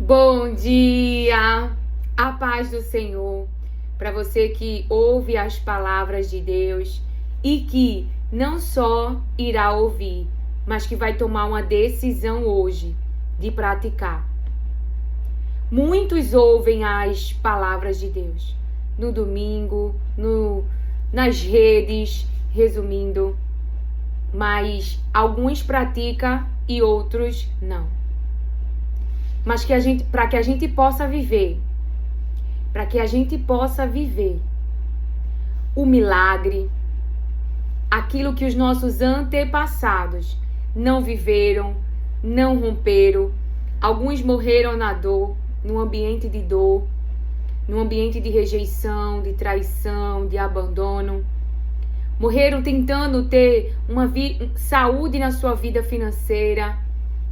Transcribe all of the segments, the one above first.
Bom dia, a paz do Senhor, para você que ouve as palavras de Deus e que não só irá ouvir, mas que vai tomar uma decisão hoje de praticar. Muitos ouvem as palavras de Deus no domingo, nas redes, resumindo, mas alguns praticam e outros não. Mas para que a gente possa viver o milagre, aquilo que os nossos antepassados não viveram, não romperam, alguns morreram na dor, num ambiente de dor, num ambiente de rejeição, de traição, de abandono. Morreram tentando ter uma saúde na sua vida financeira,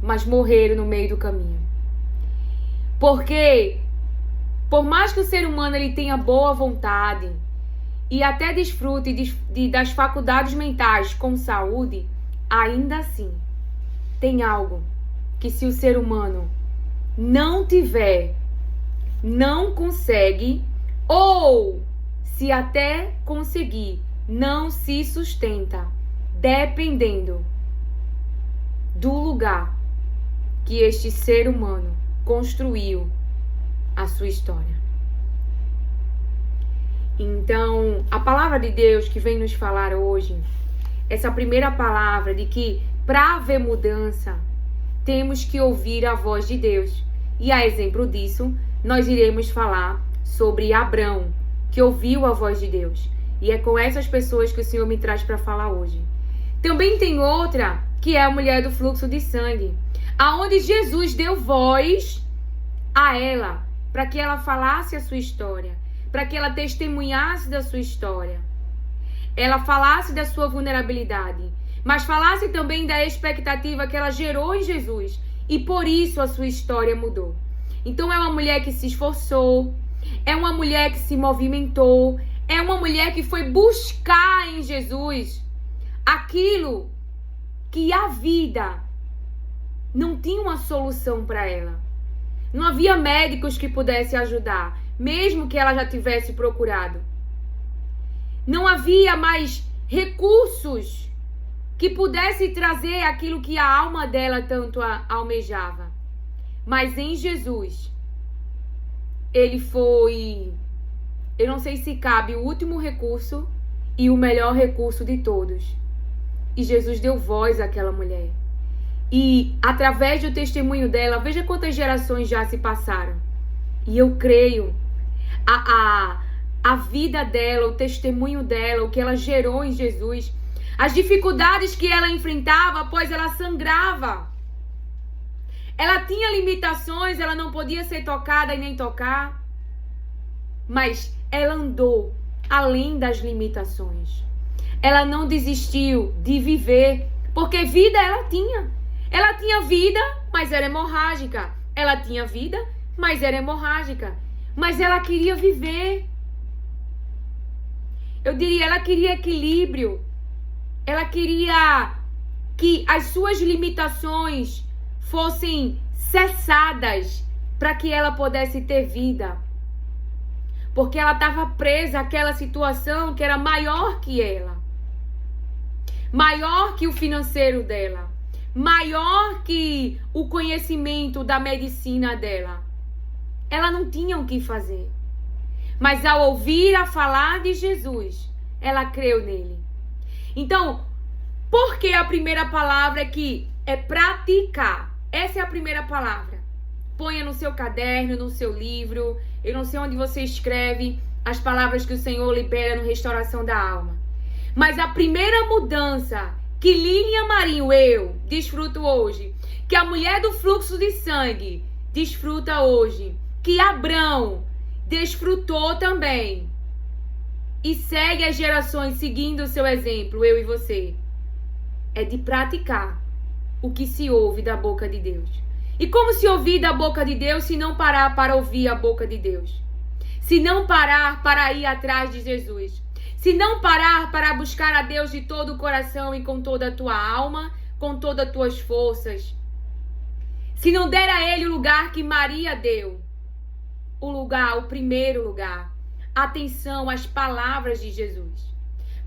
mas morreram no meio do caminho. Porque, por mais que o ser humano ele tenha boa vontade e até desfrute das faculdades mentais com saúde, ainda assim, tem algo que se o ser humano não tiver, não consegue, ou se até conseguir, não se sustenta, dependendo do lugar que este ser humano construiu a sua história. Então, a palavra de Deus que vem nos falar hoje, essa primeira palavra de que para haver mudança, temos que ouvir a voz de Deus. E a exemplo disso, nós iremos falar sobre Abrão, que ouviu a voz de Deus. E é com essas pessoas que o Senhor me traz para falar hoje. Também tem outra, que é a mulher do fluxo de sangue, aonde Jesus deu voz a ela, para que ela falasse a sua história, para que ela testemunhasse da sua história. Ela falasse da sua vulnerabilidade, mas falasse também da expectativa que ela gerou em Jesus, e por isso a sua história mudou. Então é uma mulher que se esforçou, é uma mulher que se movimentou, é uma mulher que foi buscar em Jesus aquilo que a vida não tinha uma solução para ela. Não havia médicos que pudessem ajudar, mesmo que ela já tivesse procurado. Não havia mais recursos que pudessem trazer aquilo que a alma dela tanto almejava. Mas em Jesus, ele foi, eu não sei se cabe, o último recurso e o melhor recurso de todos. E Jesus deu voz àquela mulher. E através do testemunho dela, veja quantas gerações já se passaram. E eu creio, a vida dela, o testemunho dela, o que ela gerou em Jesus, as dificuldades que ela enfrentava, pois ela sangrava. Ela tinha limitações, ela não podia ser tocada e nem tocar. Mas ela andou além das limitações. Ela não desistiu de viver, porque vida ela tinha. Ela tinha vida, mas era hemorrágica. Ela tinha vida, mas era hemorrágica. Mas ela queria viver. Eu diria, ela queria equilíbrio. Ela queria que as suas limitações fossem cessadas para que ela pudesse ter vida. Porque ela estava presa àquela situação que era maior que ela. Maior que o financeiro dela. Maior que o conhecimento da medicina dela. Ela não tinha o que fazer. Mas ao ouvir a falar de Jesus, ela creu nele. Então, por que a primeira palavra aqui é praticar? Essa é a primeira palavra. Ponha no seu caderno, no seu livro. Eu não sei onde você escreve as palavras que o Senhor libera no Restauração da Alma. Mas a primeira mudança que Lilian Marinho, eu, desfruto hoje, que a mulher do fluxo de sangue desfruta hoje, que Abrão desfrutou também e segue as gerações seguindo o seu exemplo, eu e você, é de praticar o que se ouve da boca de Deus. E como se ouvir da boca de Deus se não parar para ouvir a boca de Deus? Se não parar para ir atrás de Jesus? Se não parar para buscar a Deus de todo o coração e com toda a tua alma, com todas as tuas forças? se não der a ele o lugar que Maria deu, o primeiro lugar, atenção às palavras de Jesus.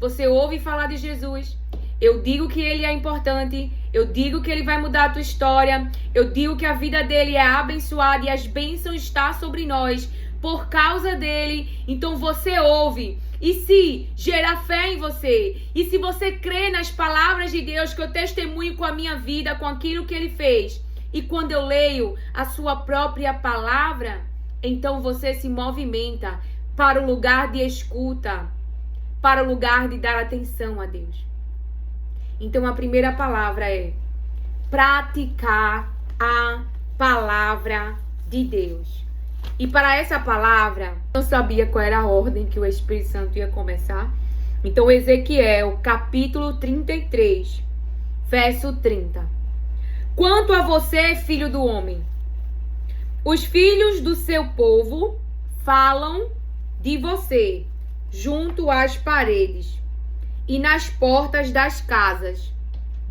Você ouve falar de Jesus, eu digo que ele é importante, eu digo que ele vai mudar a tua história, eu digo que a vida dele é abençoada e as bênçãos estão sobre nós por causa dele. Então você ouve. E se gerar fé em você, e se você crê nas palavras de Deus, que eu testemunho com a minha vida, com aquilo que ele fez, e quando eu leio a sua própria palavra, então você se movimenta para o lugar de escuta, para o lugar de dar atenção a Deus. Então a primeira palavra é praticar a palavra de Deus. E para essa palavra, eu não sabia qual era a ordem que o Espírito Santo ia começar. Então Ezequiel, capítulo 33, verso 30. Quanto a você, filho do homem, os filhos do seu povo falam de você junto às paredes e nas portas das casas,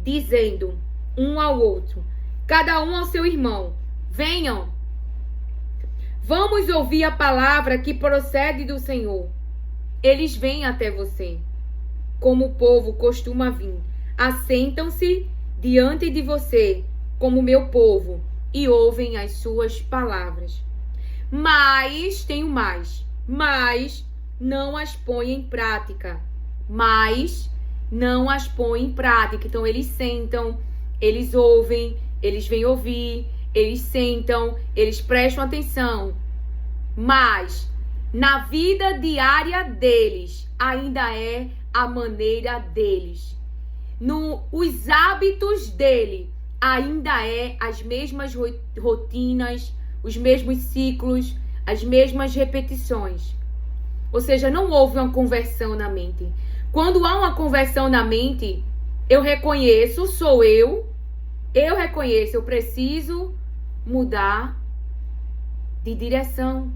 dizendo um ao outro, cada um ao seu irmão, venham, vamos ouvir a palavra que procede do Senhor. Eles vêm até você, como o povo costuma vir, assentam-se diante de você, como meu povo, e ouvem as suas palavras. Mas não as põe em prática. Então eles sentam, eles ouvem, eles vêm ouvir, eles sentam, eles prestam atenção. Mas na vida diária deles, ainda é a maneira deles. Os hábitos dele ainda é as mesmas rotinas, os mesmos ciclos, as mesmas repetições. Ou seja, não houve uma conversão na mente. Quando há uma conversão na mente, eu reconheço, eu reconheço, eu preciso mudar de direção.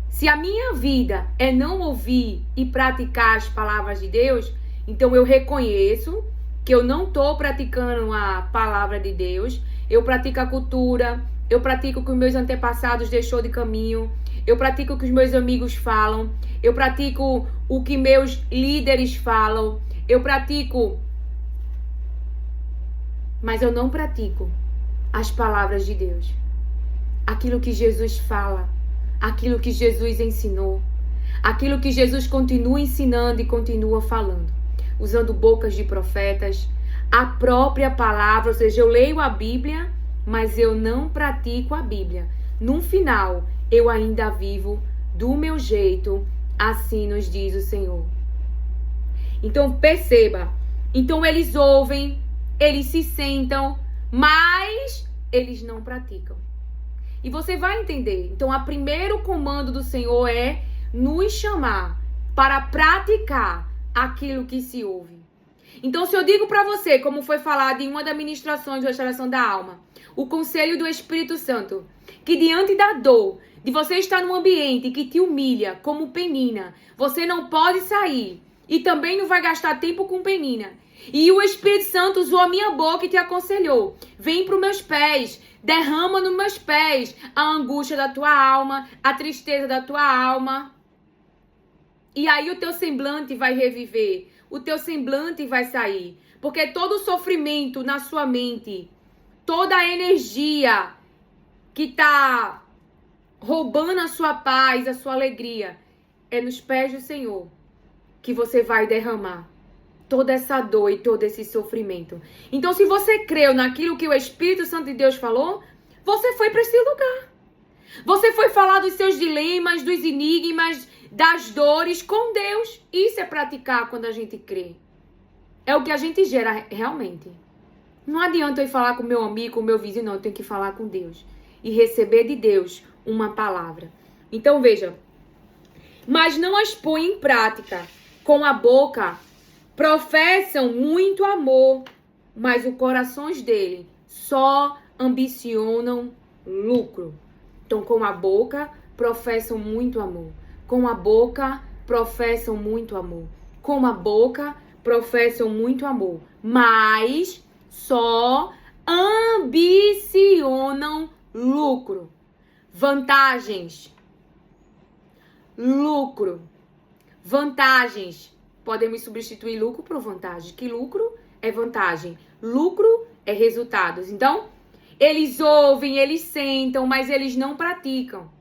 Se a minha vida é não ouvir e praticar as palavras de Deus, então eu reconheço que eu não estou praticando a palavra de Deus, eu pratico a cultura, eu pratico o que os meus antepassados deixou de caminho, eu pratico o que os meus amigos falam, eu pratico o que meus líderes falam, mas eu não pratico as palavras de Deus. Aquilo que Jesus fala, aquilo que Jesus ensinou, aquilo que Jesus continua ensinando e continua falando, usando bocas de profetas, a própria palavra, ou seja, eu leio a Bíblia, mas eu não pratico a Bíblia. No final, eu ainda vivo do meu jeito, assim nos diz o Senhor. Então perceba, então eles ouvem, eles se sentam, mas eles não praticam. E você vai entender. Então, o primeiro comando do Senhor é nos chamar para praticar aquilo que se ouve. Então, se eu digo para você, como foi falado em uma das ministrações de restauração da alma, o conselho do Espírito Santo, que diante da dor de você estar num ambiente que te humilha como penina, você não pode sair e também não vai gastar tempo com penina. E o Espírito Santo usou a minha boca e te aconselhou: vem para os meus pés, derrama nos meus pés a angústia da tua alma, a tristeza da tua alma. E aí o teu semblante vai reviver, o teu semblante vai sair. Porque todo o sofrimento na sua mente, toda a energia que está roubando a sua paz, a sua alegria, é nos pés do Senhor que você vai derramar toda essa dor e todo esse sofrimento. Então, se você creu naquilo que o Espírito Santo de Deus falou, você foi para esse lugar. Você foi falar dos seus dilemas, dos enigmas, das dores com Deus. Isso é praticar quando a gente crê. É o que a gente gera realmente. Não adianta eu ir falar com meu amigo, com meu vizinho, não. Eu tenho que falar com Deus e receber de Deus uma palavra. Então, veja. Mas não as põe em prática. Com a boca professam muito amor, mas os corações dele só ambicionam lucro. Então, com a boca professam muito amor. Com a boca professam muito amor. Com a boca professam muito amor, mas só ambicionam lucro, vantagens, lucro, vantagens. Podemos substituir lucro por vantagem. Que lucro é vantagem, lucro é resultados. Então, eles ouvem, eles sentam, mas eles não praticam.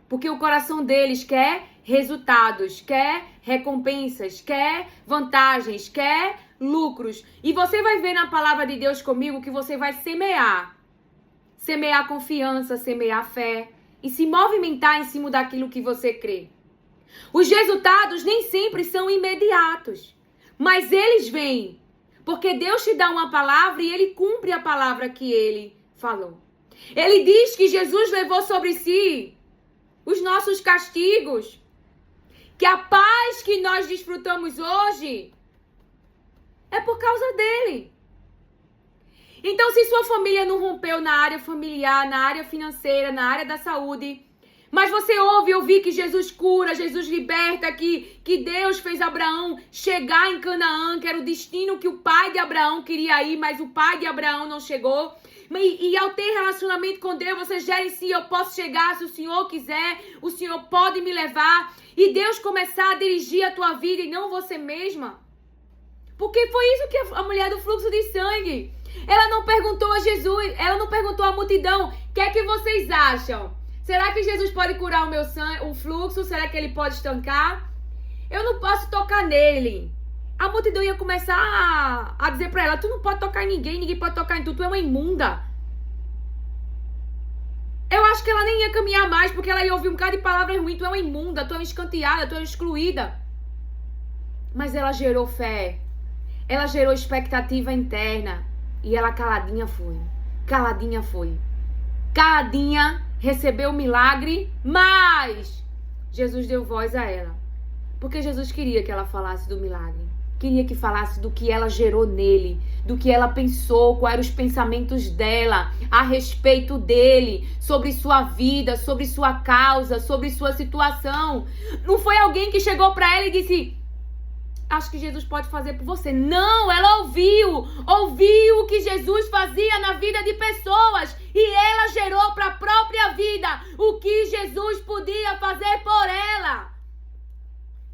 Porque o coração deles quer resultados, quer recompensas, quer vantagens, quer lucros. E você vai ver na palavra de Deus comigo que você vai semear. Semear confiança, semear fé e se movimentar em cima daquilo que você crê. Os resultados nem sempre são imediatos, mas eles vêm. Porque Deus te dá uma palavra e Ele cumpre a palavra que Ele falou. Ele diz que Jesus levou sobre si os nossos castigos. Que a paz que nós desfrutamos hoje é por causa dele. Então, se sua família não rompeu na área familiar, na área financeira, na área da saúde, mas você ouvir que Jesus cura, Jesus liberta, que Deus fez Abraão chegar em Canaã, que era o destino que o pai de Abraão queria ir, mas o pai de Abraão não chegou. E ao ter relacionamento com Deus, você gerencia, eu posso chegar se o Senhor quiser, o Senhor pode me levar. E Deus começar a dirigir a tua vida e não você mesma. Porque foi isso que a mulher do fluxo de sangue, ela não perguntou a Jesus, ela não perguntou à multidão, o que é que vocês acham? Será que Jesus pode curar o meu sangue, o fluxo? Será que ele pode estancar? Eu não posso tocar nele. A multidão ia começar a dizer pra ela, tu não pode tocar em ninguém, ninguém pode tocar em tu, tu é uma imunda. Eu acho que ela nem ia caminhar mais, porque ela ia ouvir um bocado de palavras ruins, tu é uma imunda, tu é uma escanteada, tu é uma excluída. Mas ela gerou fé, ela gerou expectativa interna, e ela caladinha foi, caladinha foi. Caladinha recebeu o milagre, mas Jesus deu voz a ela. Porque Jesus queria que ela falasse do milagre. Queria que falasse do que ela gerou nele, do que ela pensou, quais eram os pensamentos dela a respeito dele, sobre sua vida, sobre sua causa, sobre sua situação. Não foi alguém que chegou para ela e disse, acho que Jesus pode fazer por você. Não, ela ouviu o que Jesus fazia na vida de pessoas e ela gerou para a própria vida o que Jesus podia fazer por ela.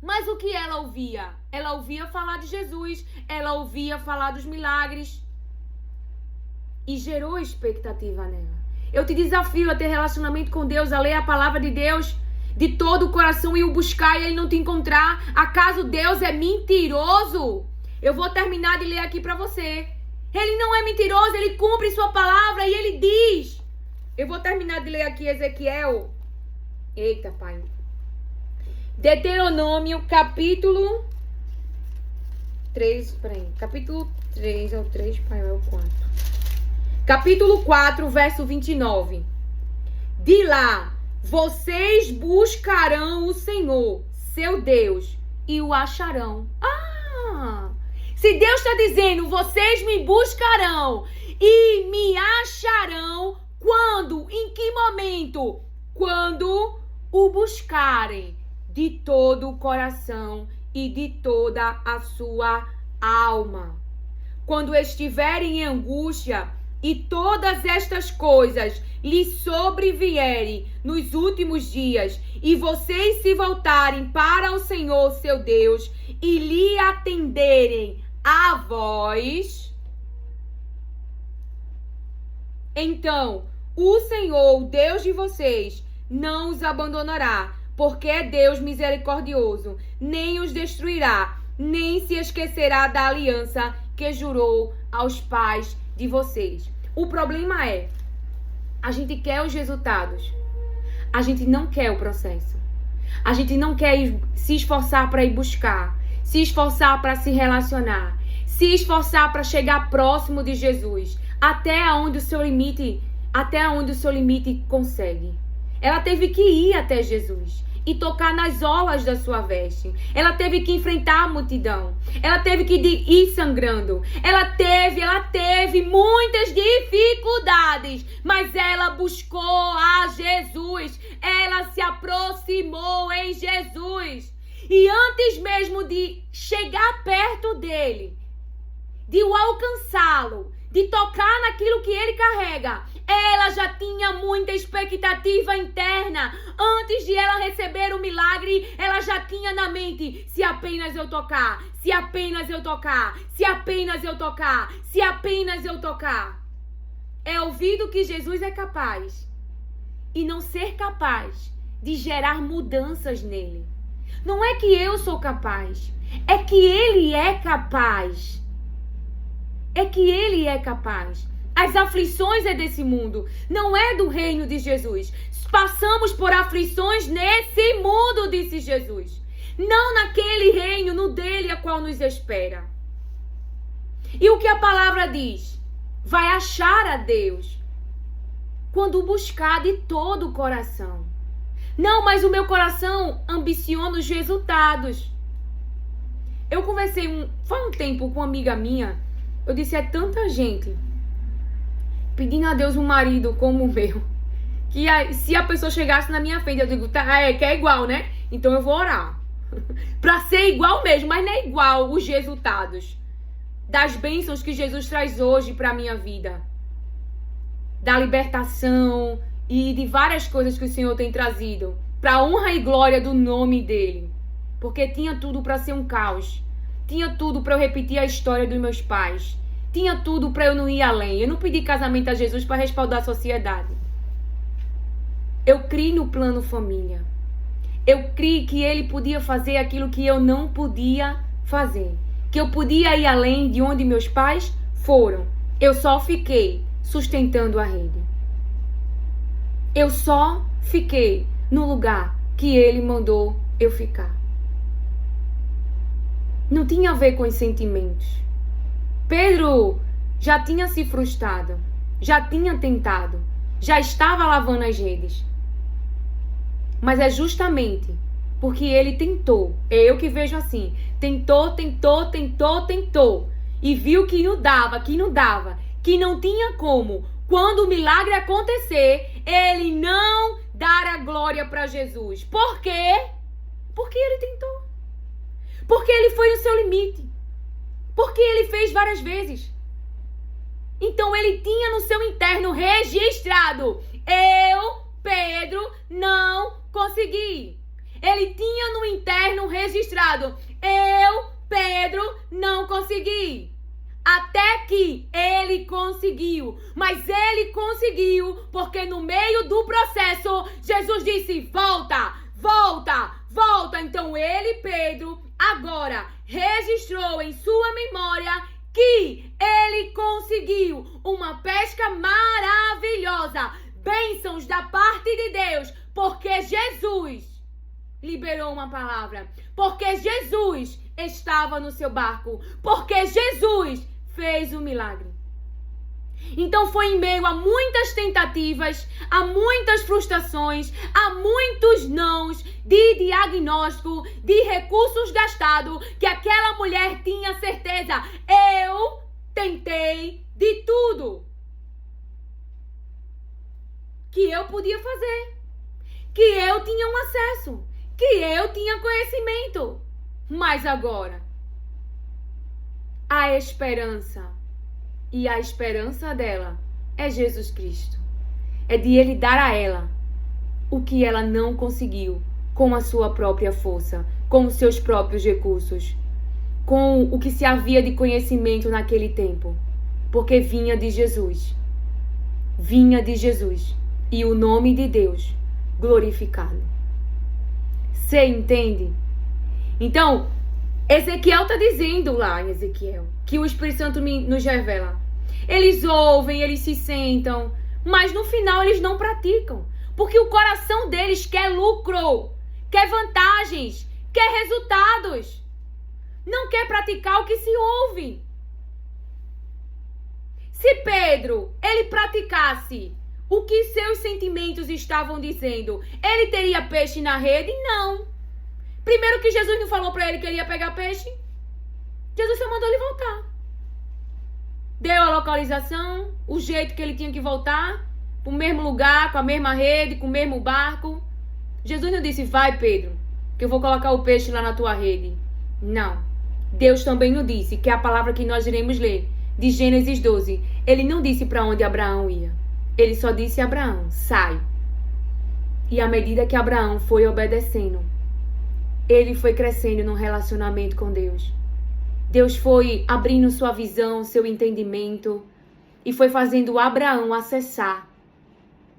Mas o que ela ouvia? Ela ouvia falar de Jesus, ela ouvia falar dos milagres e gerou expectativa nela. Eu te desafio a ter relacionamento com Deus, a ler a palavra de Deus de todo o coração e o buscar e ele não te encontrar. Acaso Deus é mentiroso? Eu vou terminar de ler aqui para você. Ele não é mentiroso, ele cumpre sua palavra e ele diz. Eu vou terminar de ler aqui Ezequiel. Eita, pai. Deuteronômio, capítulo 3, capítulo 3 é o 3, pai, é o 4. Capítulo 4, verso 29. De lá, vocês buscarão o Senhor, seu Deus, e o acharão. Se Deus está dizendo, vocês me buscarão e me acharão, quando? Em que momento? Quando o buscarem de todo o coração e de toda a sua alma. Quando estiverem em angústia e todas estas coisas lhes sobrevierem nos últimos dias, e vocês se voltarem para o Senhor seu Deus e lhe atenderem a voz, então o Senhor, o Deus de vocês, não os abandonará, porque é Deus misericordioso, nem os destruirá, nem se esquecerá da aliança que jurou aos pais de vocês. O problema é, a gente quer os resultados, a gente não quer o processo. A gente não quer se esforçar para ir buscar, se esforçar para se relacionar, se esforçar para chegar próximo de Jesus, até onde o seu limite consegue. Ela teve que ir até Jesus e tocar nas orlas da sua veste. Ela teve que enfrentar a multidão. Ela teve que ir sangrando. Ela teve muitas dificuldades, mas ela buscou a Jesus. Ela se aproximou em Jesus. E antes mesmo de chegar perto dele, de o alcançá-lo, de tocar naquilo que ele carrega. Ela já tinha muita expectativa interna. Antes de ela receber o milagre, ela já tinha na mente: se apenas eu tocar, se apenas eu tocar, se apenas eu tocar, se apenas eu tocar. É ouvir do que Jesus é capaz e não ser capaz de gerar mudanças nele. Não é que eu sou capaz, é que ele é capaz. É que ele é capaz. As aflições é desse mundo, não é do reino de Jesus. Passamos por aflições nesse mundo, disse Jesus. Não naquele reino, no dele a qual nos espera. E o que a palavra diz? Vai achar a Deus quando buscar de todo o coração. Não, mas o meu coração ambiciona os resultados. Eu conversei faz um tempo com uma amiga minha. Eu disse, é tanta gente pedindo a Deus um marido como o meu, que se a pessoa chegasse na minha frente, eu digo, tá, que é igual, né? Então eu vou orar. Pra ser igual mesmo, mas não é igual os resultados das bênçãos que Jesus traz hoje pra minha vida. Da libertação e de várias coisas que o Senhor tem trazido pra honra e glória do nome dele. Porque tinha tudo pra ser um caos. Tinha tudo pra eu repetir a história dos meus pais. Tinha tudo para eu não ir além. Eu não pedi casamento a Jesus para respaldar a sociedade. Eu criei no plano família. Eu criei que ele podia fazer aquilo que eu não podia fazer. Que eu podia ir além de onde meus pais foram. Eu só fiquei sustentando a rede. Eu só fiquei no lugar que ele mandou eu ficar. Não tinha a ver com os sentimentos. Pedro já tinha se frustrado, já tinha tentado, já estava lavando as redes. Mas é justamente porque ele tentou, é eu que vejo assim, tentou, e viu que não dava, que não tinha como. Quando o milagre acontecer, ele não dar a glória para Jesus. Por quê? Porque ele tentou. Porque ele foi no seu limite. Porque ele fez várias vezes. Então ele tinha no seu interno registrado: eu, Pedro, não consegui. Ele tinha no interno registrado: eu, Pedro, não consegui. Até que ele conseguiu. Mas ele conseguiu porque no meio do processo, Jesus disse: volta, volta, volta. Então ele, Pedro, agora registrou em sua memória que ele conseguiu uma pesca maravilhosa, bênçãos da parte de Deus, porque Jesus liberou uma palavra, porque Jesus estava no seu barco, porque Jesus fez o milagre. Então foi em meio a muitas tentativas, a muitas frustrações, a muitos nãos, de diagnóstico, de recursos gastados, que aquela mulher tinha certeza: eu tentei de tudo que eu podia fazer, que eu tinha um acesso, que eu tinha conhecimento. Mas agora, a esperança, e a esperança dela é Jesus Cristo. É de ele dar a ela o que ela não conseguiu com a sua própria força, com os seus próprios recursos, com o que se havia de conhecimento naquele tempo. Porque vinha de Jesus. Vinha de Jesus. E o nome de Deus glorificado. Você entende? Então, Ezequiel está dizendo lá em Ezequiel que o Espírito Santo nos revela. Eles ouvem, eles se sentam, mas no final eles não praticam. Porque o coração deles quer lucro, quer vantagens, quer resultados. Não quer praticar o que se ouve. Se Pedro, ele praticasse o que seus sentimentos estavam dizendo, ele teria peixe na rede? Não. Primeiro que Jesus não falou para ele que ele ia pegar peixe. Jesus só mandou ele voltar. Deu a localização, o jeito que ele tinha que voltar, pro mesmo lugar, com a mesma rede, com o mesmo barco. Jesus não disse: vai, Pedro, que eu vou colocar o peixe lá na tua rede. Não. Deus também não disse, que é a palavra que nós iremos ler, de Gênesis 12. Ele não disse para onde Abraão ia. Ele só disse a Abraão, sai. E à medida que Abraão foi obedecendo, ele foi crescendo no relacionamento com Deus. Deus foi abrindo sua visão, seu entendimento, e foi fazendo Abraão acessar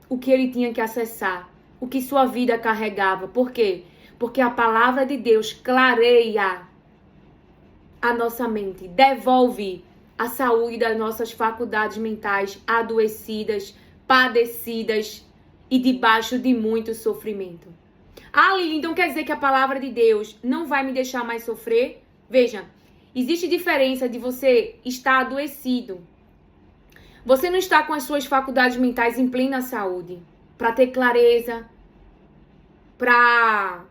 o que ele tinha que acessar, o que sua vida carregava. Por quê? Porque a palavra de Deus clareia a nossa mente, devolve a saúde das nossas faculdades mentais adoecidas, padecidas e debaixo de muito sofrimento. Ah, Lili, então quer dizer que a palavra de Deus não vai me deixar mais sofrer? Veja, existe diferença de você estar adoecido. Você não está com as suas faculdades mentais em plena saúde, para ter clareza, para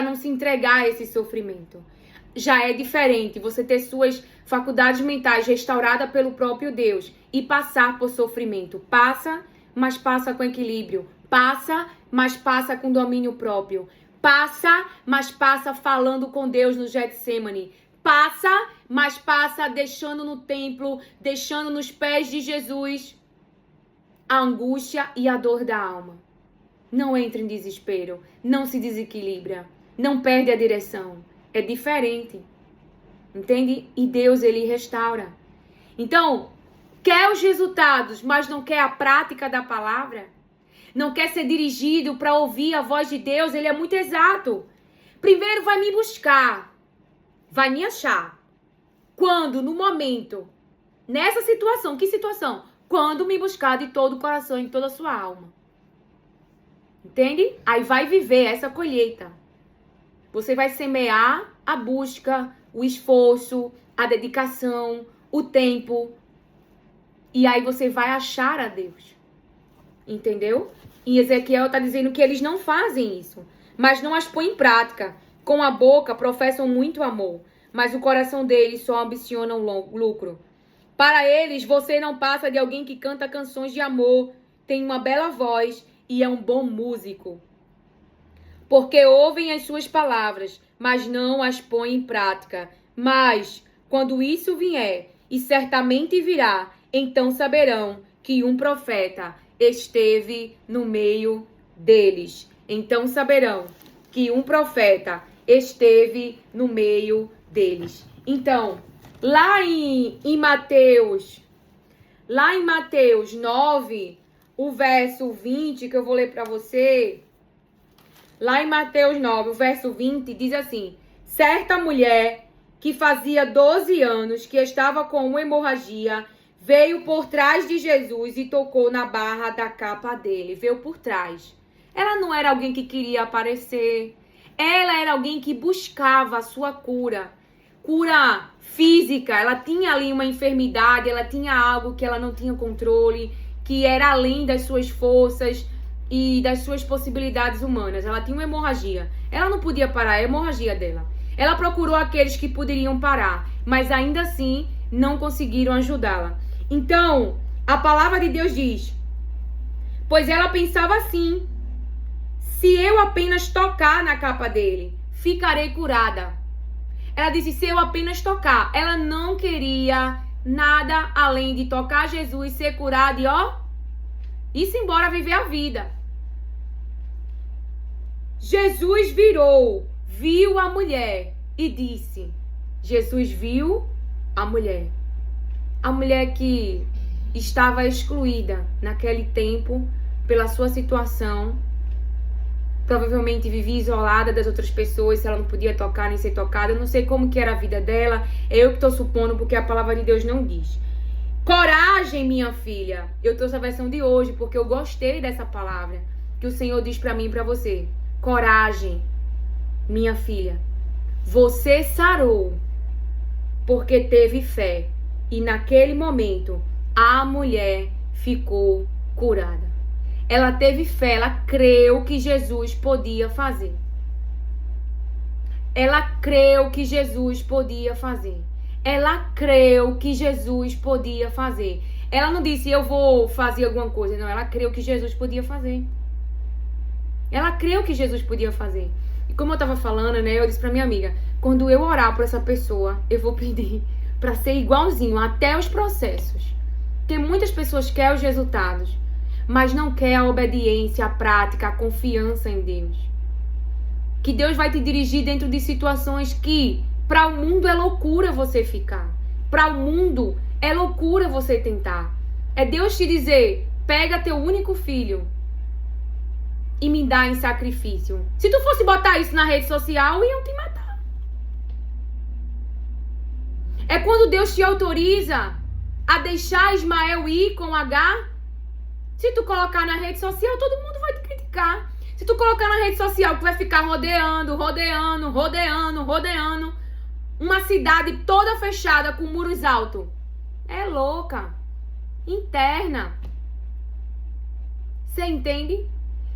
não se entregar a esse sofrimento. Já é diferente você ter suas faculdades mentais restauradas pelo próprio Deus e passar por sofrimento. Passa, mas passa com equilíbrio. Passa, mas passa com domínio próprio. Passa, mas passa falando com Deus no Getsemane. Passa, mas passa deixando no templo, deixando nos pés de Jesus a angústia e a dor da alma. Não entre em desespero, não se desequilibra, não perde a direção. É diferente, entende? E Deus, ele restaura. Então, quer os resultados, mas não quer a prática da palavra? Não quer ser dirigido para ouvir a voz de Deus? Ele é muito exato. Primeiro vai me buscar, vai me achar. Quando? No momento. Nessa situação. Que situação? Quando me buscar de todo o coração e de toda a sua alma. Entende? Aí vai viver essa colheita. Você vai semear a busca, o esforço, a dedicação, o tempo. E aí você vai achar a Deus. Entendeu? E Ezequiel está dizendo que eles não fazem isso, mas não as põem em prática. Com a boca professam muito amor, mas o coração deles só ambiciona o lucro. Para eles, você não passa de alguém que canta canções de amor, tem uma bela voz e é um bom músico. Porque ouvem as suas palavras, mas não as põem em prática. Mas, quando isso vier, e certamente virá, então saberão que um profeta esteve no meio deles. Então saberão que um profeta esteve no meio deles. Então, lá em Mateus 9, o verso 20, que eu vou ler para você. Lá em Mateus 9, o verso 20, diz assim: certa mulher que fazia 12 anos, que estava com uma hemorragia, veio por trás de Jesus e tocou na barra da capa dele. Veio por trás. Ela não era alguém que queria aparecer. Ela era alguém que buscava a sua cura. Cura física. Ela tinha ali uma enfermidade, ela tinha algo que ela não tinha controle, que era além das suas forças e das suas possibilidades humanas. Ela tinha uma hemorragia. Ela não podia parar a hemorragia dela. Ela procurou aqueles que poderiam parar, mas ainda assim não conseguiram ajudá-la. Então, a palavra de Deus diz: pois ela pensava assim: se eu apenas tocar na capa dele, ficarei curada. Ela disse: se eu apenas tocar. Ela não queria nada além de tocar Jesus, ser curada e ir-se embora viver a vida. Jesus virou, viu a mulher e disse: Jesus viu a mulher. A mulher que estava excluída naquele tempo pela sua situação, provavelmente vivia isolada das outras pessoas, se ela não podia tocar nem ser tocada. Eu não sei como que era a vida dela, eu que estou supondo, porque a palavra de Deus não diz. Coragem, minha filha. Eu trouxe a versão de hoje porque eu gostei dessa palavra que o Senhor diz para mim e para você. Coragem, minha filha. Você sarou porque teve fé. E naquele momento, a mulher ficou curada. Ela teve fé, ela creu que Jesus podia fazer. Ela creu que Jesus podia fazer. Ela creu que Jesus podia fazer. Ela não disse: eu vou fazer alguma coisa. Não, ela creu que Jesus podia fazer. Ela creu que Jesus podia fazer. E como eu estava falando, né, eu disse para minha amiga: quando eu orar por essa pessoa, eu vou pedir para ser igualzinho até os processos. Porque muitas pessoas querem os resultados, mas não quer a obediência, a prática, a confiança em Deus. Que Deus vai te dirigir dentro de situações que para o mundo é loucura você ficar. Para o mundo é loucura você tentar. É Deus te dizer, pega teu único filho e me dá em sacrifício. Se tu fosse botar isso na rede social, iam te matar. É quando Deus te autoriza a deixar Ismael ir com Agar. Se tu colocar na rede social, todo mundo vai te criticar. Se tu colocar na rede social, tu vai ficar rodeando uma cidade toda fechada com muros altos. É louca. Interna. Você entende?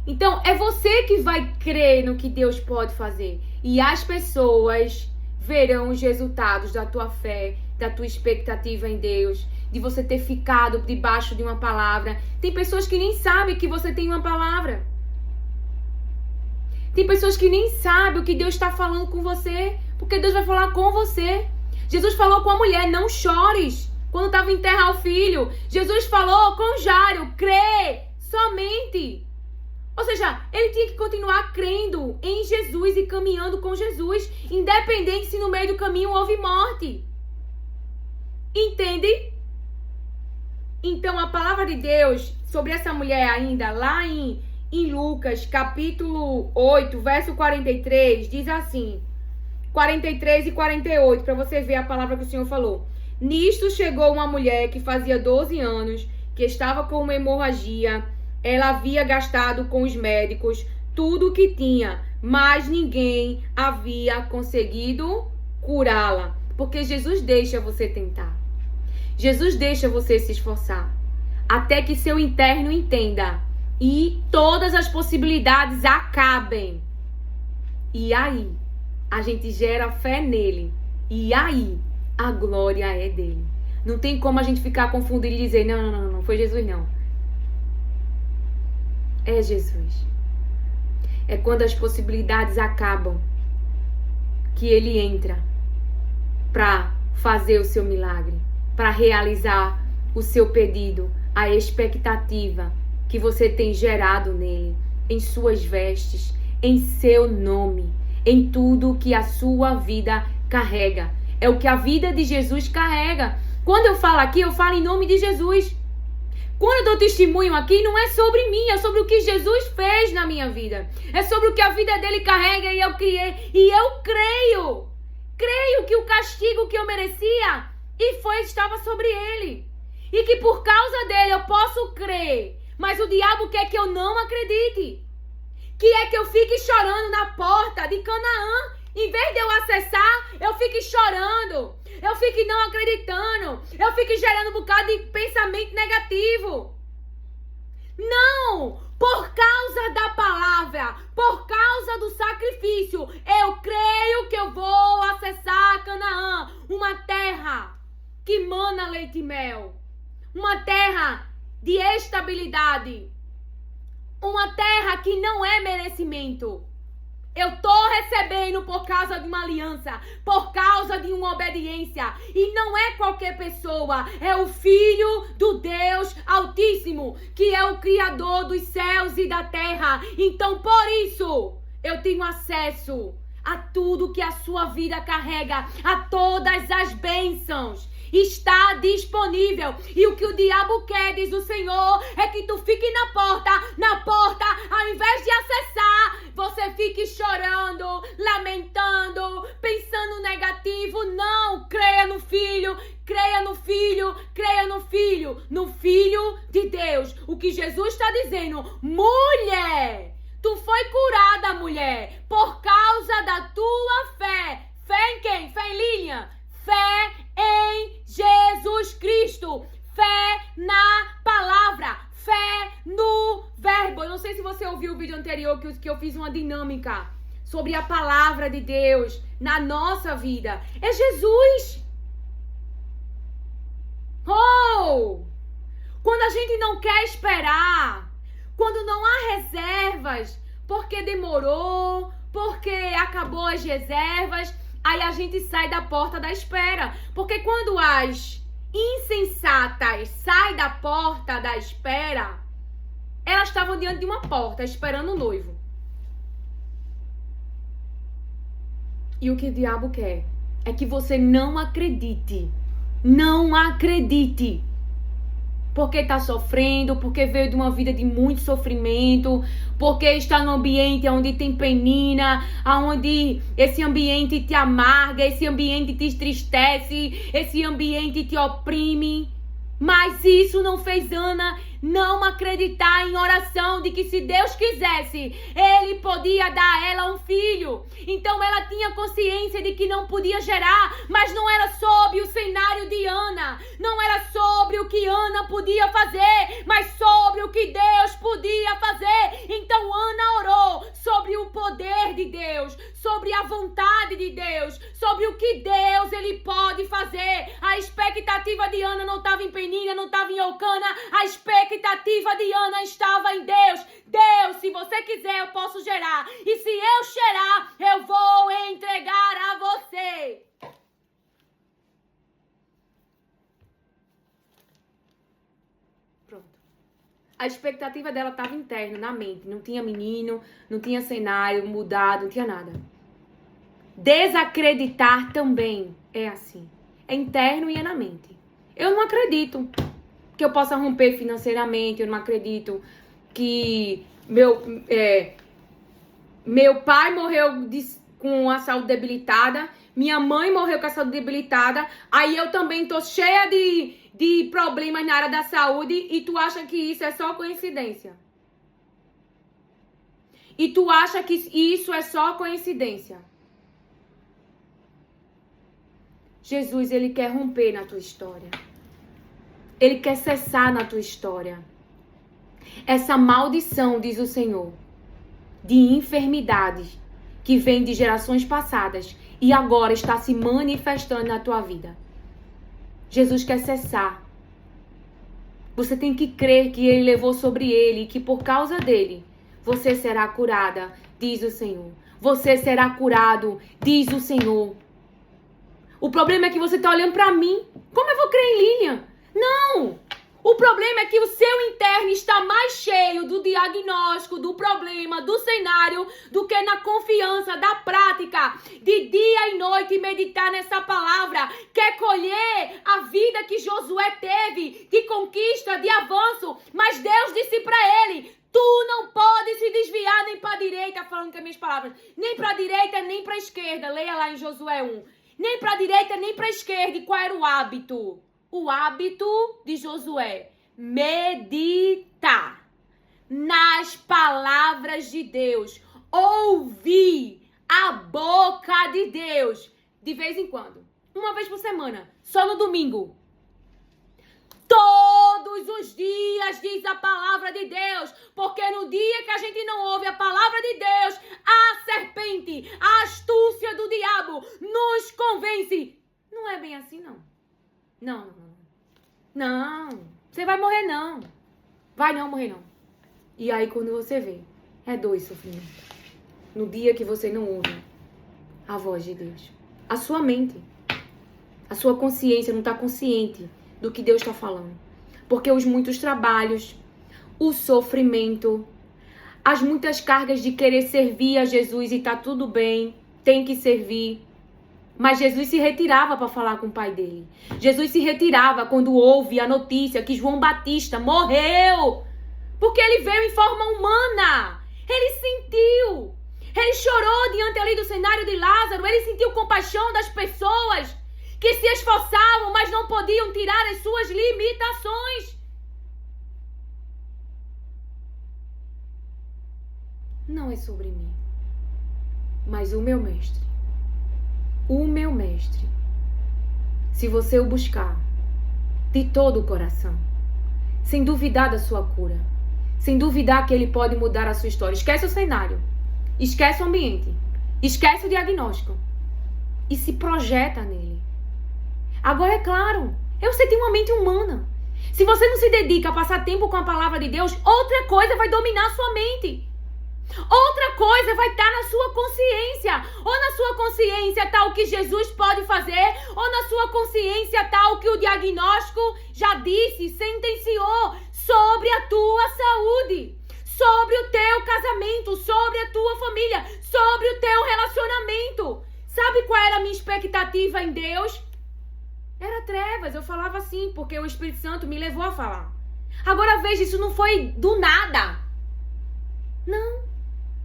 Então, é você que vai crer no que Deus pode fazer. E as pessoas verão os resultados da tua fé, da tua expectativa em Deus, de você ter ficado debaixo de uma palavra. Tem pessoas que nem sabem que você tem uma palavra. Tem pessoas que nem sabem o que Deus está falando com você, porque Deus vai falar com você. Jesus falou com a mulher, não chores, quando estava a enterrar o filho. Jesus falou com Jairo, crê somente. Ou seja, ele tinha que continuar crendo em Jesus e caminhando com Jesus, independente se no meio do caminho houve morte. Entende? Então, a palavra de Deus sobre essa mulher ainda, lá em Lucas, capítulo 8, verso 43, diz assim, 43 e 48, para você ver a palavra que o Senhor falou. Nisto chegou uma mulher que fazia 12 anos, que estava com uma hemorragia. Ela havia gastado com os médicos tudo o que tinha, mas ninguém havia conseguido curá-la. Porque Jesus deixa você tentar. Jesus deixa você se esforçar. Até que seu interno entenda. E todas as possibilidades acabem. E aí, a gente gera fé nele. E aí, a glória é dele. Não tem como a gente ficar confundido e dizer, não foi Jesus não. É Jesus. É quando as possibilidades acabam que ele entra para fazer o seu milagre, para realizar o seu pedido, a expectativa que você tem gerado nele, em suas vestes, em seu nome, em tudo que a sua vida carrega. É o que a vida de Jesus carrega. Quando eu falo aqui, eu falo em nome de Jesus. Quando eu dou testemunho aqui, não é sobre mim, é sobre o que Jesus fez na minha vida. É sobre o que a vida dele carrega e eu criei. E eu creio. Creio que o castigo que eu merecia estava sobre ele. E que por causa dele eu posso crer. Mas o diabo quer que eu não acredite. Que é que eu fique chorando na porta de Canaã. Em vez de eu acessar, eu fique chorando. Eu fique não acreditando. Eu fique gerando um bocado de pensamento negativo. Não! Por causa da palavra, por causa do sacrifício, eu creio que eu vou acessar Canaã. Uma terra que mana leite e mel. Uma terra de estabilidade. Uma terra que não é merecimento. Eu tô recebendo por causa de uma aliança, por causa de uma obediência. E não é qualquer pessoa, é o Filho do Deus Altíssimo, que é o Criador dos céus e da terra. Então, por isso, eu tenho acesso a tudo que a sua vida carrega, a todas as bênçãos. Está disponível. E o que o diabo quer, diz o Senhor, é que tu fique na porta, ao invés de acessar, você fique chorando, lamentando, pensando negativo. Não, creia no Filho, creia no Filho, creia no Filho, no Filho de Deus. O que Jesus está dizendo, mulher, tu foi curada, mulher, por causa da tua fé. Fé em quem? Fé em Lilian? Fé em Jesus Cristo. Fé na palavra. Fé no verbo. Eu não sei se você ouviu o vídeo anterior que eu fiz uma dinâmica sobre a palavra de Deus na nossa vida. É Jesus. Oh! Quando a gente não quer esperar, quando não há reservas, porque demorou, porque acabou as reservas, aí a gente sai da porta da espera. Porque quando as insensatas, sai da porta da espera, elas estavam diante de uma porta, esperando o noivo. E o que o diabo quer é que você não acredite. Não acredite. Porque está sofrendo, porque veio de uma vida de muito sofrimento, porque está num ambiente onde tem penina, onde esse ambiente te amarga, esse ambiente te entristece, esse ambiente te oprime. Mas isso não fez Ana não acreditar em oração de que se Deus quisesse, Ele podia dar a ela um filho. Então ela tinha consciência de que não podia gerar, mas não era sobre o cenário de Ana, não era sobre o que Ana podia fazer, mas sobre o que Deus podia fazer. Então Ana orou sobre o poder de Deus, sobre a vontade de Deus, sobre o que Deus Ele pode fazer. A expectativa de Ana não estava em Penina, não estava em Elcana, a expectativa de Ana estava em Deus. Deus, se você quiser, eu posso gerar. E se eu gerar, eu vou entregar a você. Pronto. A expectativa dela estava interna, na mente. Não tinha menino, não tinha cenário mudado, não tinha nada. Desacreditar também é assim. É interno e é na mente. Eu não acredito que eu possa romper financeiramente, eu não acredito que meu pai morreu com a saúde debilitada, minha mãe morreu com a saúde debilitada, aí eu também tô cheia de problemas na área da saúde e tu acha que isso é só coincidência? E tu acha que isso é só coincidência? Jesus, Ele quer romper na tua história. Ele quer cessar na tua história. Essa maldição, diz o Senhor, de enfermidades que vem de gerações passadas e agora está se manifestando na tua vida. Jesus quer cessar. Você tem que crer que Ele levou sobre Ele e que por causa dele você será curada, diz o Senhor. Você será curado, diz o Senhor. O problema é que você está olhando para mim. Como eu vou crer em Lilian? Não! O problema é que o seu interno está mais cheio do diagnóstico, do problema, do cenário, do que na confiança, da prática, de dia e noite meditar nessa palavra. Quer colher a vida que Josué teve, de conquista, de avanço, mas Deus disse para ele: tu não pode se desviar nem para a direita, falando com as minhas palavras, nem para a direita, nem para a esquerda. Leia lá em Josué 1. Nem para a direita, nem para a esquerda. E qual era o hábito? O hábito de Josué: meditar nas palavras de Deus, ouvir a boca de Deus, de vez em quando, uma vez por semana, só no domingo. Todos os dias, diz a palavra de Deus, porque no dia que a gente não ouve a palavra de Deus, a serpente, a astúcia do diabo nos convence. Não é bem assim, não. Não, você vai morrer não. Vai não morrer não. E aí quando você vê, é dor e sofrimento. No dia que você não ouve a voz de Deus. A sua mente, a sua consciência não está consciente do que Deus está falando. Porque os muitos trabalhos, o sofrimento, as muitas cargas de querer servir a Jesus e tá tudo bem, tem que servir. Mas Jesus se retirava para falar com o pai dele. Jesus se retirava quando houve a notícia que João Batista morreu. Porque ele veio em forma humana. Ele sentiu. Ele chorou diante ali do cenário de Lázaro. Ele sentiu compaixão das pessoas que se esforçavam, mas não podiam tirar as suas limitações. Não é sobre mim, mas o meu mestre. O meu mestre, se você o buscar de todo o coração, sem duvidar da sua cura, sem duvidar que ele pode mudar a sua história, esquece o cenário, esquece o ambiente, esquece o diagnóstico e se projeta nele. Agora é claro, você tem uma mente humana. Se você não se dedica a passar tempo com a palavra de Deus, outra coisa vai dominar a sua mente. Outra coisa vai estar na sua consciência. Ou na sua consciência está o que Jesus pode fazer, ou na sua consciência está o que o diagnóstico já disse, sentenciou sobre a tua saúde, sobre o teu casamento, sobre a tua família, sobre o teu relacionamento. Sabe qual era a minha expectativa em Deus? Era trevas. Eu falava assim, porque o Espírito Santo me levou a falar. Agora veja, isso não foi do nada. Não.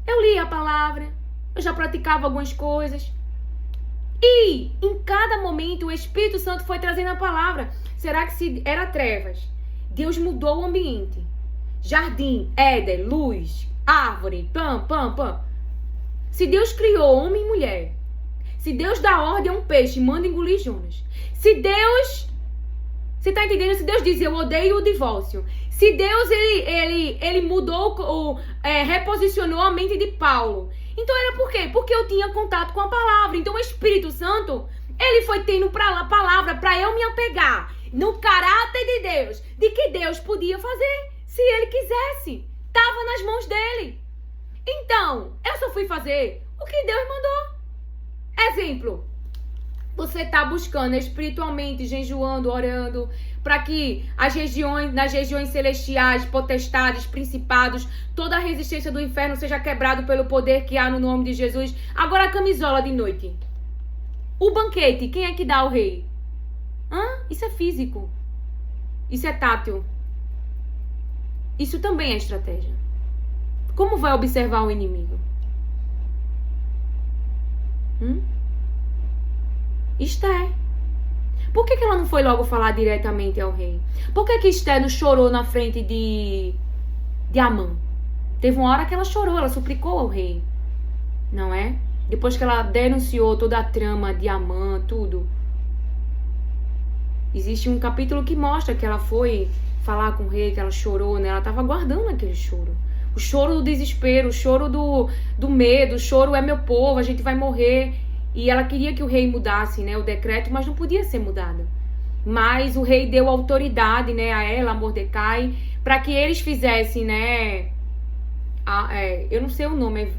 Eu li a palavra, eu já praticava algumas coisas. E em cada momento o Espírito Santo foi trazendo a palavra. Será que se era trevas, Deus mudou o ambiente? Jardim, éden, luz, árvore, pam. Se Deus criou homem e mulher, se Deus dá ordem a um peixe e manda engolir Jonas, se Deus... Você tá entendendo? Se Deus diz, eu odeio o divórcio. Se Deus, ele mudou, reposicionou a mente de Paulo. Então era por quê? Porque eu tinha contato com a palavra. Então o Espírito Santo, ele foi tendo a palavra para eu me apegar no caráter de Deus, de que Deus podia fazer, se ele quisesse. Tava nas mãos dele. Então, eu só fui fazer o que Deus mandou. Exemplo. Você está buscando espiritualmente, jejuando, orando, para que nas regiões celestiais, potestades, principados, toda a resistência do inferno seja quebrado pelo poder que há no nome de Jesus. Agora a camisola de noite. O banquete, quem é que dá ao rei? Isso é físico. Isso é tátil. Isso também é estratégia. Como vai observar o inimigo? Esté. Por que ela não foi logo falar diretamente ao rei? Por que Esté não chorou na frente de Amã? Teve uma hora que ela chorou, ela suplicou ao rei. Não é? Depois que ela denunciou toda a trama de Amã, tudo. Existe um capítulo que mostra que ela foi falar com o rei, que ela chorou, né? Ela estava guardando aquele choro. O choro do desespero, o choro do medo, o choro é meu povo, a gente vai morrer. E ela queria que o rei mudasse, né, o decreto, mas não podia ser mudado. Mas o rei deu autoridade, né, a ela, a Mordecai, para que eles fizessem, né, eu não sei o nome,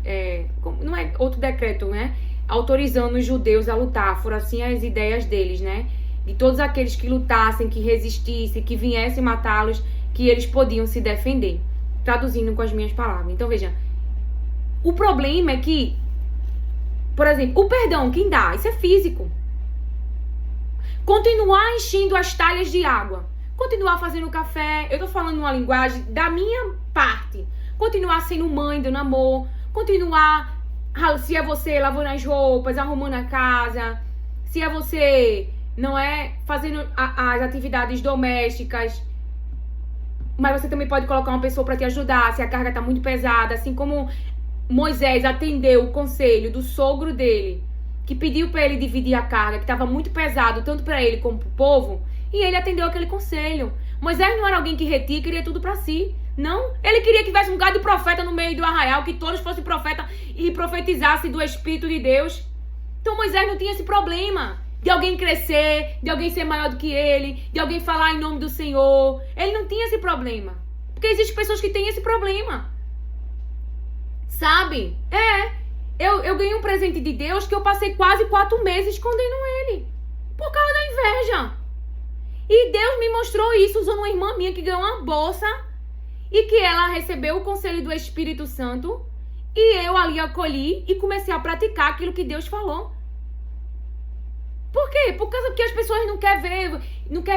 não é outro decreto, né, autorizando os judeus a lutar. Foram assim as ideias deles, né, de todos aqueles que lutassem, que resistissem, que viessem matá-los, que eles podiam se defender. Traduzindo com as minhas palavras. Então, veja, o problema é que, por exemplo, o perdão, quem dá? Isso é físico. Continuar enchendo as talhas de água. Continuar fazendo café. Eu tô falando uma linguagem da minha parte. Continuar sendo mãe, dando amor. Continuar, se é você, lavando as roupas, arrumando a casa. Se é você, não é, fazendo as atividades domésticas. Mas você também pode colocar uma pessoa para te ajudar, se a carga tá muito pesada. Assim como Moisés atendeu o conselho do sogro dele, que pediu para ele dividir a carga, que estava muito pesado, tanto para ele como para o povo, e ele atendeu aquele conselho. Moisés não era alguém que retia, queria tudo para si. Não, ele queria que tivesse um lugar de profeta no meio do arraial, que todos fossem profetas e profetizassem do Espírito de Deus. Então Moisés não tinha esse problema de alguém crescer, de alguém ser maior do que ele, de alguém falar em nome do Senhor. Ele não tinha esse problema, porque existem pessoas que têm esse problema. Sabe? Eu ganhei um presente de Deus que eu passei quase 4 meses escondendo ele. Por causa da inveja. E Deus me mostrou isso usando uma irmã minha que ganhou uma bolsa. E que ela recebeu o conselho do Espírito Santo. E eu ali acolhi e comecei a praticar aquilo que Deus falou. Por quê? Por causa que as pessoas não querem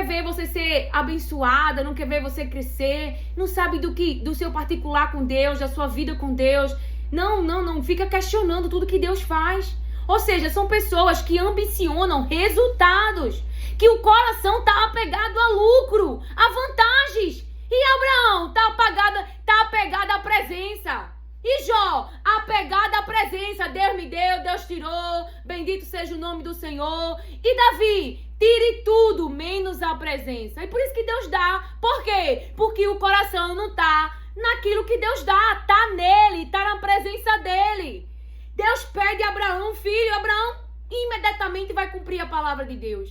ver você ser abençoada, não quer ver você crescer, não sabe do seu particular com Deus, da sua vida com Deus. Não fica questionando tudo que Deus faz. Ou seja, são pessoas que ambicionam resultados, que o coração está apegado a lucro, a vantagens. E Abraão está apegado à presença. E Jó, apegado à presença. Deus me deu, Deus tirou, bendito seja o nome do Senhor. E Davi, tire tudo menos a presença. E por isso que Deus dá. Por quê? Porque o coração não está naquilo que Deus dá, está nele, está na presença dele. Deus pede a Abraão, filho, Abraão imediatamente vai cumprir a palavra de Deus.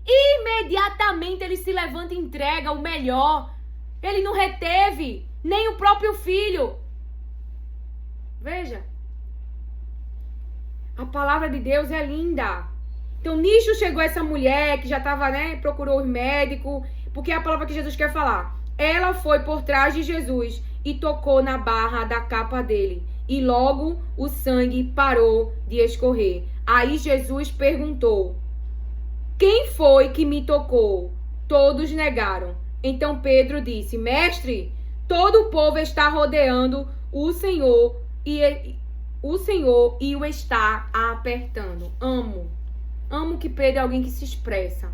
Imediatamente ele se levanta e entrega o melhor. Ele não reteve nem o próprio filho. Veja. A palavra de Deus é linda. Então, nisso chegou essa mulher que já estava, procurou os médicos, porque é a palavra que Jesus quer falar. Ela foi por trás de Jesus e tocou na barra da capa dele. E logo o sangue parou de escorrer. Aí Jesus perguntou: quem foi que me tocou? Todos negaram. Então Pedro disse: mestre, todo o povo está rodeando o Senhor e o está apertando. Amo que Pedro é alguém que se expressa,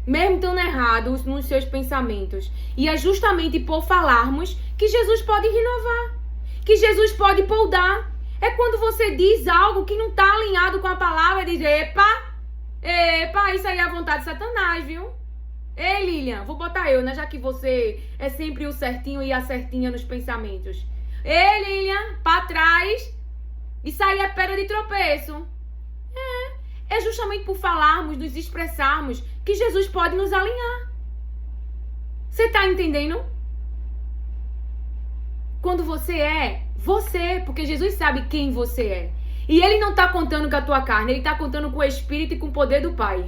mesmo estando errados nos seus pensamentos. E é justamente por falarmos que Jesus pode renovar, que Jesus pode poldar. É quando você diz algo que não está alinhado com a palavra, diz: epa, isso aí é a vontade de Satanás, viu? Ei, Lilian, vou botar eu, né? Já que você é sempre o certinho e a certinha nos pensamentos. Ei, Lilian, pra trás. Isso aí é pedra de tropeço. É justamente por falarmos, nos expressarmos, que Jesus pode nos alinhar. Você tá entendendo? Quando você, porque Jesus sabe quem você é. E ele não tá contando com a tua carne, ele tá contando com o Espírito e com o poder do Pai.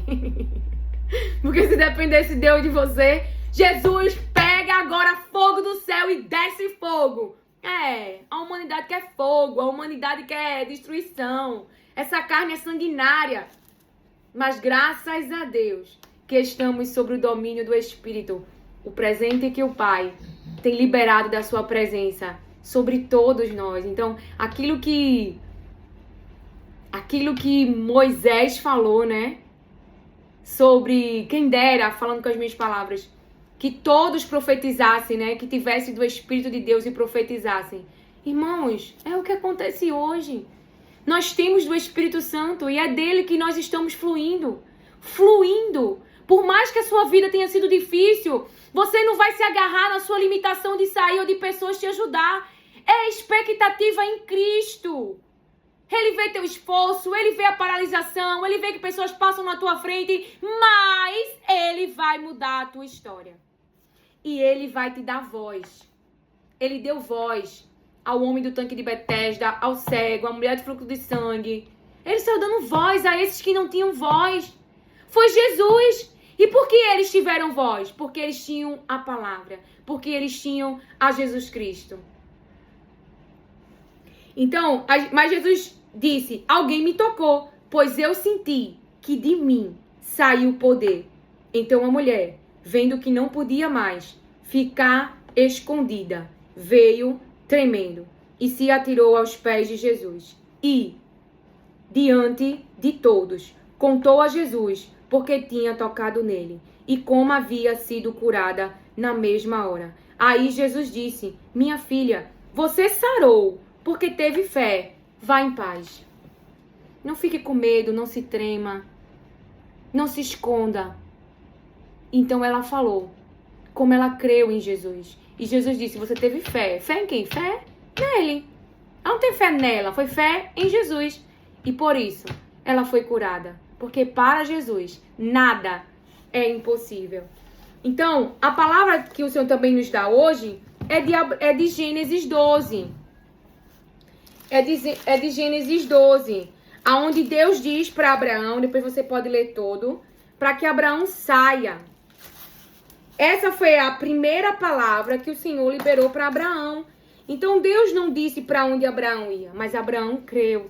Porque se dependesse de Deus de você, Jesus pega agora fogo do céu e desce fogo. A humanidade quer fogo, a humanidade quer destruição. Essa carne é sanguinária. Mas graças a Deus que estamos sob o domínio do Espírito. O presente que o Pai tem liberado da sua presença sobre todos nós. Então, aquilo que Moisés falou, sobre quem dera, falando com as minhas palavras, que todos profetizassem, que tivessem do Espírito de Deus e profetizassem. Irmãos, é o que acontece hoje. Nós temos do Espírito Santo e é dele que nós estamos fluindo. Por mais que a sua vida tenha sido difícil, você não vai se agarrar na sua limitação de sair ou de pessoas te ajudar. É expectativa em Cristo. Ele vê teu esforço, ele vê a paralisação, ele vê que pessoas passam na tua frente, mas ele vai mudar a tua história. E ele vai te dar voz. Ele deu voz ao homem do tanque de Betesda, ao cego, à mulher de fluxo de sangue. Ele saiu dando voz a esses que não tinham voz. Foi Jesus. E por que eles tiveram voz? Porque eles tinham a palavra. Porque eles tinham a Jesus Cristo. Então, mas Jesus disse: alguém me tocou, pois eu senti que de mim saiu o poder. Então a mulher, vendo que não podia mais ficar escondida, veio tremendo e se atirou aos pés de Jesus. E, diante de todos, contou a Jesus porque tinha tocado nele e como havia sido curada na mesma hora. Aí Jesus disse: minha filha, você sarou porque teve fé. Vá em paz. Não fique com medo, não se trema, não se esconda. Então ela falou como ela creu em Jesus. E Jesus disse: você teve fé. Fé em quem? Fé nele. Ela não tem fé nela, foi fé em Jesus. E por isso ela foi curada. Porque para Jesus nada é impossível. Então, a palavra que o Senhor também nos dá hoje é de Gênesis 12. É de Gênesis 12. Aonde Deus diz para Abraão, depois você pode ler todo, para que Abraão saia. Essa foi a primeira palavra que o Senhor liberou para Abraão. Então Deus não disse para onde Abraão ia, mas Abraão creu.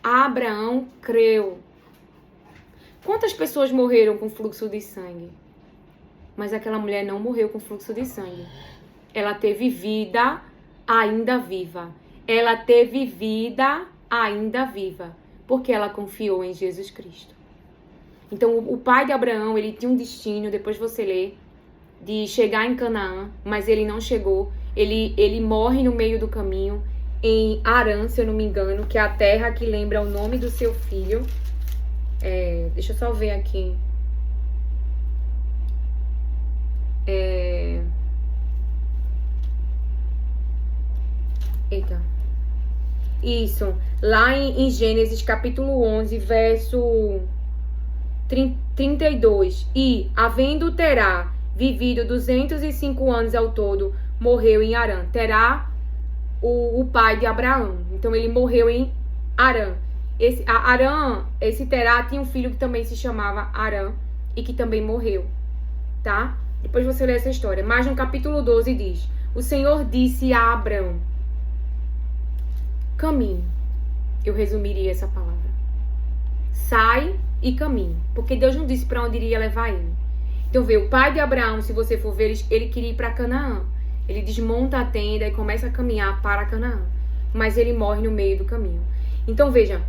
Abraão creu. Quantas pessoas morreram com fluxo de sangue? Mas aquela mulher não morreu com fluxo de sangue. Ela teve vida ainda viva. Ela teve vida ainda viva, porque ela confiou em Jesus Cristo. Então, o pai de Abraão, ele tinha um destino, depois você lê, de chegar em Canaã, mas ele não chegou. Ele morre no meio do caminho, em Harã, se eu não me engano, que é a terra que lembra o nome do seu filho. Deixa eu só ver aqui. Eita. Isso. Lá em Gênesis capítulo 11, verso 32. E, havendo Terá vivido 205 anos ao todo, morreu em Harã. Terá o pai de Abraão. Então ele morreu em Harã. Esse Terá tinha um filho que também se chamava Harã e que também morreu, tá? Depois você lê essa história. Mas no capítulo 12 diz: o Senhor disse a Abraão: caminhe. Eu resumiria essa palavra. Sai e caminhe. Porque Deus não disse para onde iria levar ele. Então vê, o pai de Abraão, se você for ver, ele queria ir para Canaã. Ele desmonta a tenda e começa a caminhar para Canaã. Mas ele morre no meio do caminho. Então veja,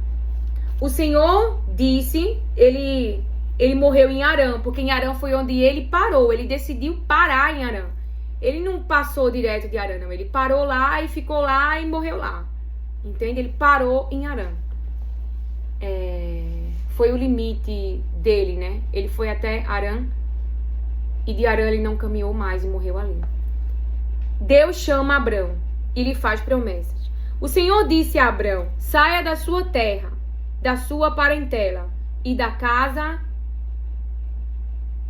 o Senhor disse, ele morreu em Harã, porque em Harã foi onde ele parou. Ele decidiu parar em Harã. Ele não passou direto de Harã, não. Ele parou lá e ficou lá e morreu lá. Entende? Ele parou em Harã. Foi o limite dele, né? Ele foi até Harã e de Harã ele não caminhou mais e morreu ali. Deus chama Abrão e lhe faz promessas. O Senhor disse a Abrão: saia da sua terra, da sua parentela e da casa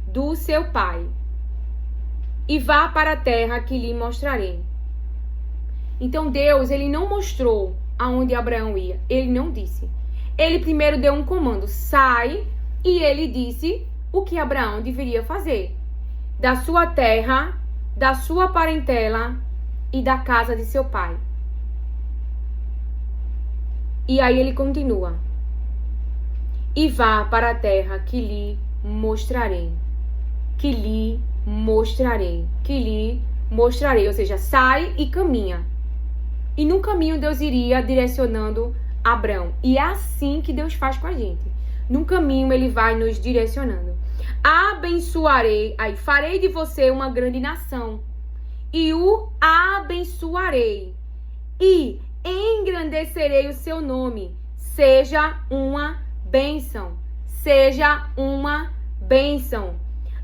do seu pai e vá para a terra que lhe mostrarei. Então Deus, ele não mostrou aonde Abraão ia. Ele não disse. Ele primeiro deu um comando: sai, e ele disse o que Abraão deveria fazer. Da sua terra, da sua parentela e da casa de seu pai. E aí ele continua: e vá para a terra que lhe mostrarei. Que lhe mostrarei. Que lhe mostrarei. Ou seja, sai e caminha. E no caminho Deus iria direcionando Abrão. E é assim que Deus faz com a gente. No caminho ele vai nos direcionando. Abençoarei, aí farei de você uma grande nação. E o abençoarei. E engrandecerei o seu nome. Seja uma bênção. Seja uma bênção.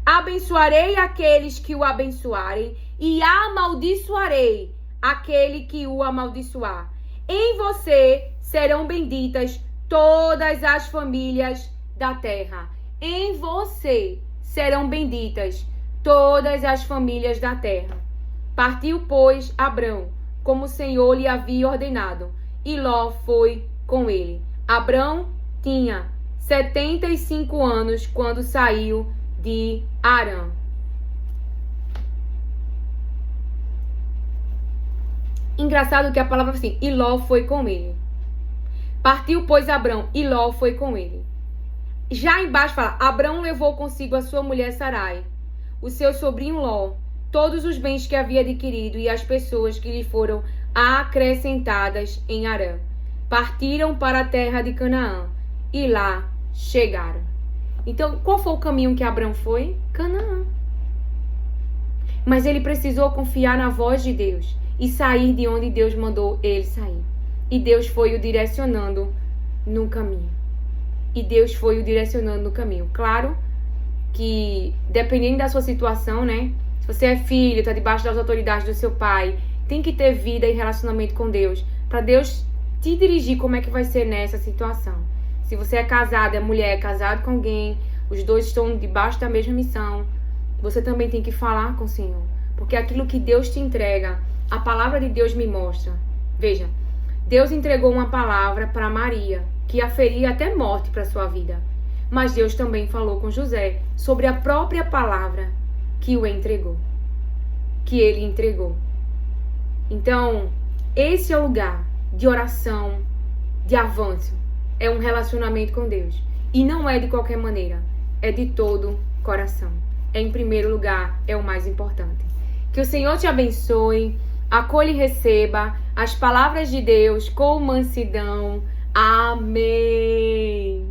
Abençoarei aqueles que o abençoarem e amaldiçoarei aquele que o amaldiçoar. Em você serão benditas todas as famílias da terra. Em você serão benditas todas as famílias da terra. Partiu, pois, Abrão, como o Senhor lhe havia ordenado, e Ló foi com ele. Abrão tinha 75 anos quando saiu de Harã. Engraçado que a palavra assim, e Ló foi com ele. Partiu, pois, Abrão, e Ló foi com ele. Já embaixo fala: Abrão levou consigo a sua mulher Sarai, o seu sobrinho Ló, todos os bens que havia adquirido e as pessoas que lhe foram acrescentadas em Harã. Partiram para a terra de Canaã e lá chegaram. Então, qual foi o caminho que Abrão foi? Canaã. Mas ele precisou confiar na voz de Deus e sair de onde Deus mandou ele sair. E Deus foi o direcionando no caminho. E Deus foi o direcionando no caminho. Claro que, dependendo da sua situação, né? Se você é filho, está debaixo das autoridades do seu pai, tem que ter vida e relacionamento com Deus, para Deus te dirigir como é que vai ser nessa situação. Se você é casado, é mulher, é casado com alguém, os dois estão debaixo da mesma missão, você também tem que falar com o Senhor. Porque aquilo que Deus te entrega, a palavra de Deus me mostra. Veja, Deus entregou uma palavra para Maria, que aferia até morte para sua vida. Mas Deus também falou com José sobre a própria palavra que o entregou, que ele entregou. Então, esse é o lugar de oração, de avanço. É um relacionamento com Deus. E não é de qualquer maneira, é de todo coração. É em primeiro lugar, é o mais importante. Que o Senhor te abençoe, acolha e receba as palavras de Deus com mansidão. Amém.